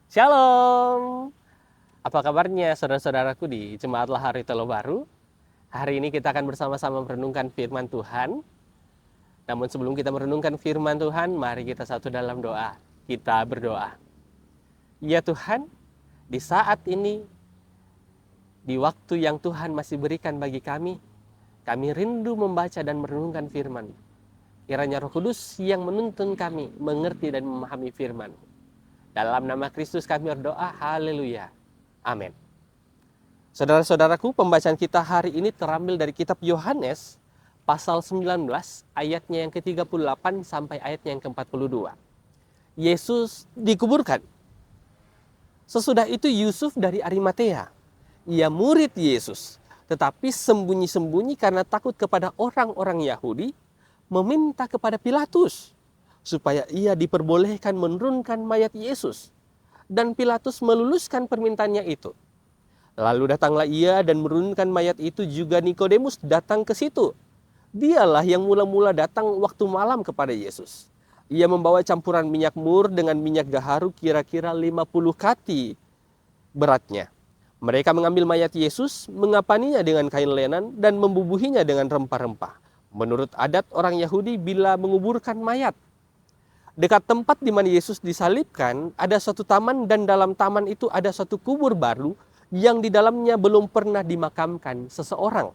Shalom. Apa kabarnya saudara-saudaraku di Jemaat Lahari Telo Baru? Hari ini kita akan bersama-sama merenungkan firman Tuhan. Namun sebelum kita merenungkan firman Tuhan, mari kita satu dalam doa. Kita berdoa. Ya Tuhan, di saat ini, di waktu yang Tuhan masih berikan bagi kami rindu membaca dan merenungkan firman. Kiranya Roh Kudus yang menuntun kami mengerti dan memahami firman. Dalam nama Kristus kami berdoa, haleluya. Amin. Saudara-saudaraku, pembacaan kita hari ini terambil dari kitab Yohanes pasal 19 ayatnya yang ke-38 sampai ayatnya yang ke-42. Yesus dikuburkan. Sesudah itu Yusuf dari Arimatea, ia murid Yesus, tetapi sembunyi-sembunyi karena takut kepada orang-orang Yahudi, meminta kepada Pilatus supaya ia diperbolehkan menurunkan mayat Yesus. Dan Pilatus meluluskan permintaannya itu. Lalu datanglah ia dan menurunkan mayat itu, juga Nikodemus datang ke situ. Dialah yang mula-mula datang waktu malam kepada Yesus. Ia membawa campuran minyak mur dengan minyak gaharu kira-kira 50 kati beratnya. Mereka mengambil mayat Yesus, mengapaninya dengan kain lenan dan membubuhinya dengan rempah-rempah. Menurut adat orang Yahudi, bila menguburkan mayat, dekat tempat di mana Yesus disalibkan, ada suatu taman, dan dalam taman itu ada suatu kubur baru yang di dalamnya belum pernah dimakamkan seseorang.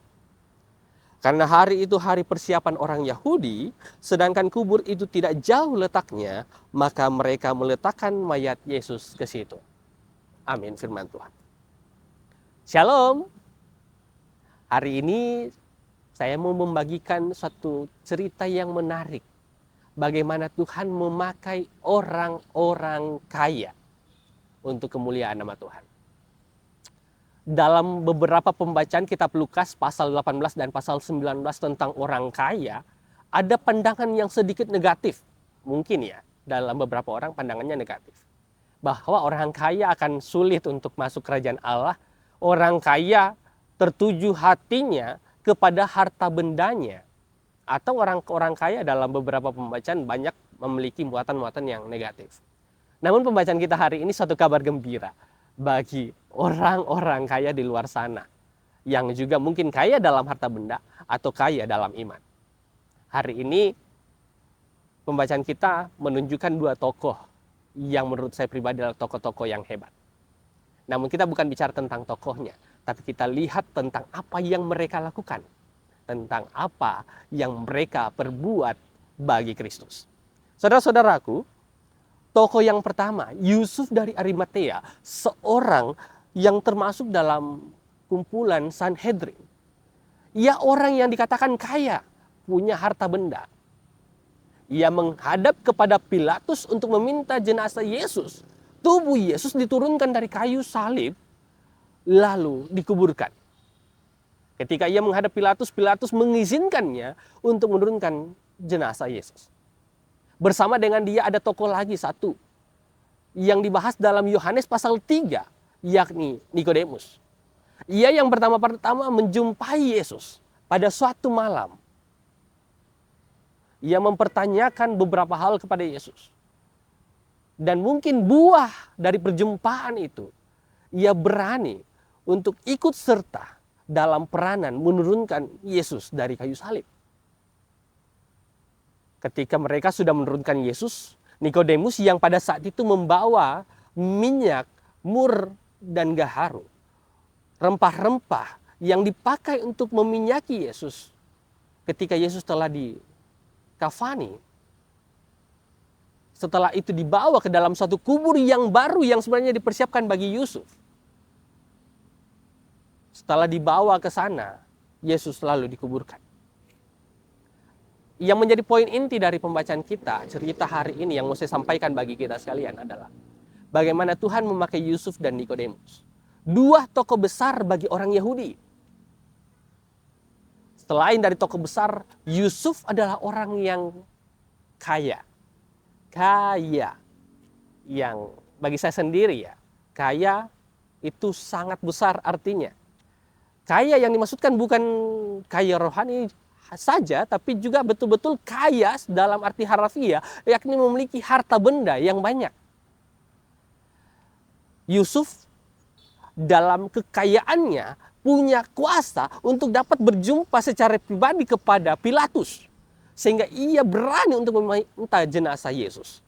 Karena hari itu hari persiapan orang Yahudi, sedangkan kubur itu tidak jauh letaknya, maka mereka meletakkan mayat Yesus ke situ. Amin, firman Tuhan. Shalom. Hari ini saya mau membagikan suatu cerita yang menarik. Bagaimana Tuhan memakai orang-orang kaya untuk kemuliaan nama Tuhan. Dalam beberapa pembacaan kitab Lukas pasal 18 dan pasal 19 tentang orang kaya, ada pandangan yang sedikit negatif. Mungkin ya, dalam beberapa orang pandangannya negatif. Bahwa orang kaya akan sulit untuk masuk kerajaan Allah. Orang kaya tertuju hatinya kepada harta bendanya. Atau orang kaya dalam beberapa pembacaan banyak memiliki muatan-muatan yang negatif. Namun pembacaan kita hari ini satu kabar gembira bagi orang-orang kaya di luar sana, yang juga mungkin kaya dalam harta benda atau kaya dalam iman. Hari ini pembacaan kita menunjukkan dua tokoh yang menurut saya pribadi adalah tokoh-tokoh yang hebat. Namun kita bukan bicara tentang tokohnya, tapi kita lihat tentang apa yang mereka lakukan, tentang apa yang mereka perbuat bagi Kristus. Saudara-saudaraku, tokoh yang pertama, Yusuf dari Arimatea, seorang yang termasuk dalam kumpulan Sanhedrin. Ia orang yang dikatakan kaya, punya harta benda. Ia menghadap kepada Pilatus untuk meminta jenazah Yesus. Tubuh Yesus diturunkan dari kayu salib, lalu dikuburkan. Ketika ia menghadap Pilatus, Pilatus mengizinkannya untuk menurunkan jenazah Yesus. Bersama dengan dia ada tokoh lagi satu yang dibahas dalam Yohanes pasal 3, yakni Nikodemus. Ia yang pertama-tama menjumpai Yesus pada suatu malam. Ia mempertanyakan beberapa hal kepada Yesus. Dan mungkin buah dari perjumpaan itu, ia berani untuk ikut serta dalam peranan menurunkan Yesus dari kayu salib. Ketika mereka sudah menurunkan Yesus, Nikodemus yang pada saat itu membawa minyak, mur, dan gaharu, rempah-rempah yang dipakai untuk meminyaki Yesus ketika Yesus telah dikafani. Setelah itu dibawa ke dalam satu kubur yang baru yang sebenarnya dipersiapkan bagi Yusuf. Setelah dibawa ke sana, Yesus lalu dikuburkan. Yang menjadi poin inti dari pembacaan kita, cerita hari ini yang mau saya sampaikan bagi kita sekalian adalah bagaimana Tuhan memakai Yusuf dan Nikodemus. Dua tokoh besar bagi orang Yahudi. Selain dari tokoh besar, Yusuf adalah orang yang kaya. Kaya. Yang bagi saya sendiri ya, kaya itu sangat besar artinya. Kaya yang dimaksudkan bukan kaya rohani saja, tapi juga betul-betul kaya dalam arti harfiah, yakni memiliki harta benda yang banyak. Yusuf dalam kekayaannya punya kuasa untuk dapat berjumpa secara pribadi kepada Pilatus. Sehingga ia berani untuk meminta jenazah Yesus.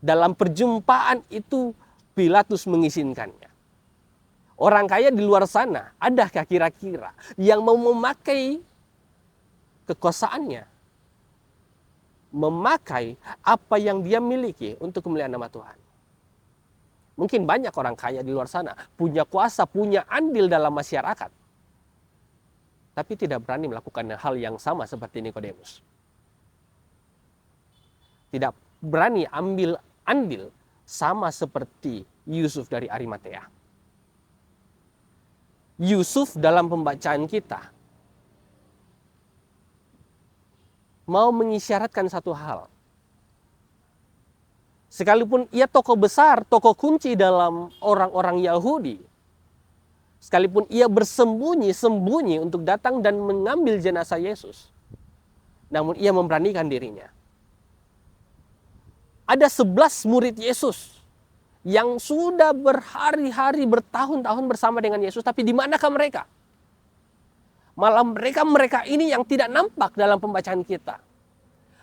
Dalam perjumpaan itu Pilatus mengizinkannya. Orang kaya di luar sana, adakah kira-kira yang mau memakai kekuasaannya, memakai apa yang dia miliki untuk kemuliaan nama Tuhan? Mungkin banyak orang kaya di luar sana, punya kuasa, punya andil dalam masyarakat, tapi tidak berani melakukan hal yang sama seperti Nikodemus. Tidak berani ambil andil sama seperti Yusuf dari Arimatea. Yusuf dalam pembacaan kita mau mengisyaratkan satu hal. Sekalipun ia tokoh besar, tokoh kunci dalam orang-orang Yahudi, sekalipun ia bersembunyi-sembunyi untuk datang dan mengambil jenazah Yesus, namun ia memberanikan dirinya. Ada 11 murid Yesus yang sudah berhari-hari, bertahun-tahun bersama dengan Yesus, tapi di manakah mereka? Malah mereka ini yang tidak nampak dalam pembacaan kita.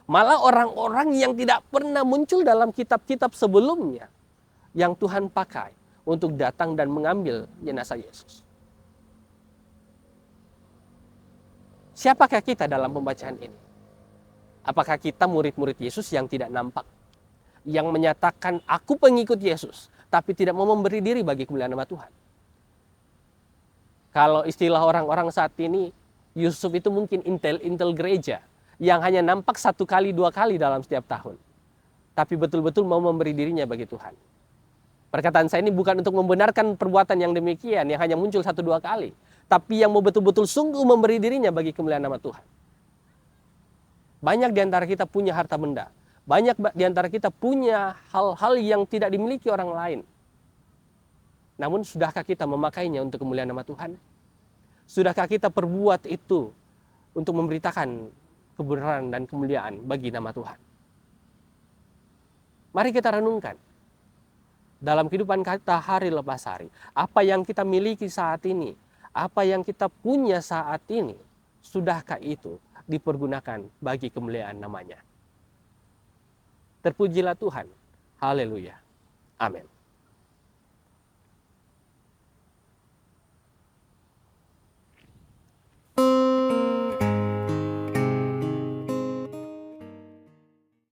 Malah orang-orang yang tidak pernah muncul dalam kitab-kitab sebelumnya yang Tuhan pakai untuk datang dan mengambil jenazah Yesus. Siapakah kita dalam pembacaan ini? Apakah kita murid-murid Yesus yang tidak nampak? Yang menyatakan aku pengikut Yesus, tapi tidak mau memberi diri bagi kemuliaan nama Tuhan? Kalau istilah orang-orang saat ini, Yusuf itu mungkin intel gereja yang hanya nampak 1 kali 2 kali dalam setiap tahun, tapi betul-betul mau memberi dirinya bagi Tuhan. Perkataan saya ini bukan untuk membenarkan perbuatan yang demikian yang hanya muncul 1-2 kali, tapi yang mau betul-betul sungguh memberi dirinya bagi kemuliaan nama Tuhan. Banyak di antara kita punya harta benda, banyak di antara kita punya hal-hal yang tidak dimiliki orang lain. Namun sudahkah kita memakainya untuk kemuliaan nama Tuhan? Sudahkah kita perbuat itu untuk memberitakan kebenaran dan kemuliaan bagi nama Tuhan? Mari kita renungkan dalam kehidupan kita hari lepas hari. Apa yang kita miliki saat ini, apa yang kita punya saat ini, sudahkah itu dipergunakan bagi kemuliaan namanya? Terpujilah Tuhan. Haleluya. Amin.